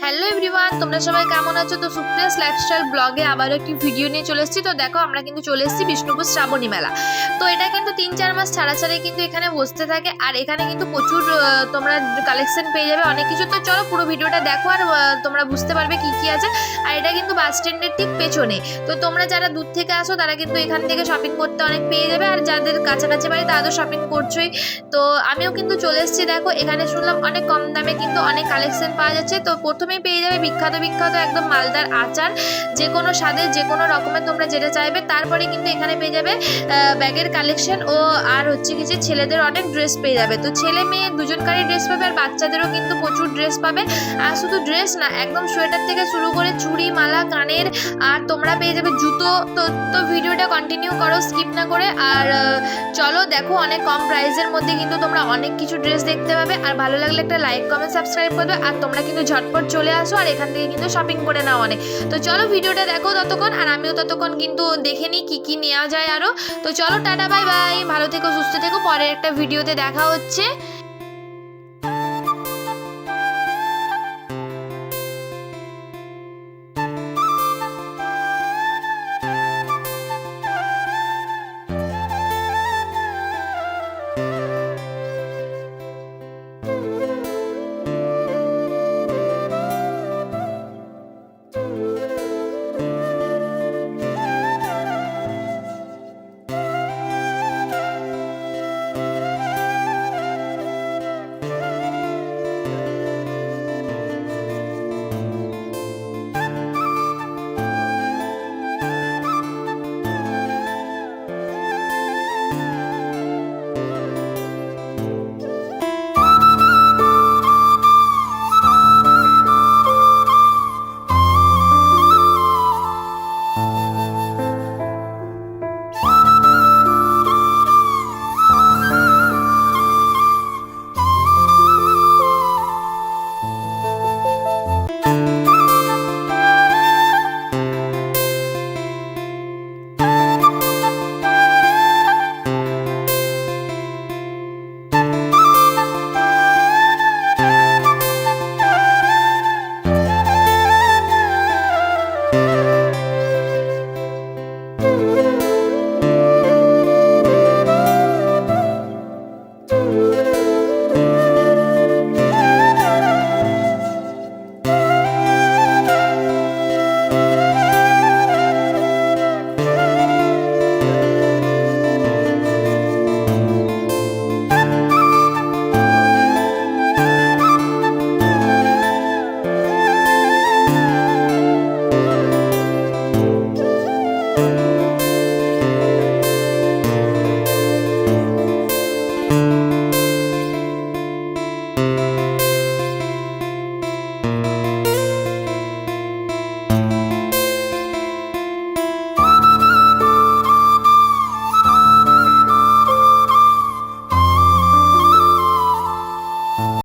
Hello everyone, তোমরা সবাই কেমন আছো? তো সুপ্রিয়াস লাইফস্টাইল ব্লগে আবার একটি ভিডিও নিয়ে চলে এসেছি। তো দেখো, আমরা কিন্তু চলে এসেছি বিষ্ণুপুর শ্রাবণী মেলা। তো এটা কিন্তু 3-4 মাস ছাড়া ছাড়াই কিন্তু এখানে বসতে থাকে, আর এখানে কিন্তু প্রচুর তোমরা কালেকশন পেয়ে যাবে অনেক কিছু। তো চলো পুরো ভিডিওটা দেখো, আর তোমরা বুঝতে পারবে কি কি আছে। আর এটা কিন্তু বাস স্ট্যান্ডের ঠিক পেছনে। তো তোমরা যারা দূর থেকে আসো তারা কিন্তু এখান থেকে শপিং করতে অনেক পেয়ে যাবে, আর যাদের কাছাকাছি বাড়ি তারা তো শপিং করছোই। তো আমিও কিন্তু চলে এসেছি। দেখো, এখানে শুনলাম অনেক কম দামে কিন্তু অনেক কালেকশন পাওয়া যাচ্ছে। তো প্রথমেই পেয়ে যাবে বিখ্যাত একদম মালদার আচার, যে কোনো স্বাদের যে কোনো রকমের তোমরা যেটা চাইবে। তারপরে কিন্তু এখানে পেয়ে যাবে ব্যাগের কালেকশন, ও আর হচ্ছে কি যে ছেলেদের অনেক ড্রেস পেয়ে যাবে। তো ছেলে মেয়ে দুজনকারই ড্রেস পাবে, আর বাচ্চাদেরও কিন্তু প্রচুর ড্রেস পাবে। আর শুধু ড্রেস না, একদম সোয়েটার থেকে শুরু করে চুড়ি, মালা, কানের, আর তোমরা পেয়ে যাবে জুতো। তো ভিডিওটা কন্টিনিউ করো স্কিপ না করে। আর চলো দেখো, অনেক কম প্রাইসের মধ্যে কিন্তু তোমরা অনেক কিছু ড্রেস দেখতে পাবে। আর ভালো লাগলে একটা লাইক, কমেন্ট, সাবস্ক্রাইব করবে। আর তোমরা কিন্তু ঝটপট চলে আসো আর এখান থেকে কিন্তু শপিং করে নাও অনেক। তো চলো ভিডিওটা দেখো ততক্ষণ, আর আমিও ততক্ষণ কিন্তু দেখে নিই কি কি নেওয়া যায় আরো। তো চলো, টাটা, বাই বাই, ভালো থেকো, সুস্থ থেকো, পরের একটা ভিডিওতে দেখা হচ্ছে।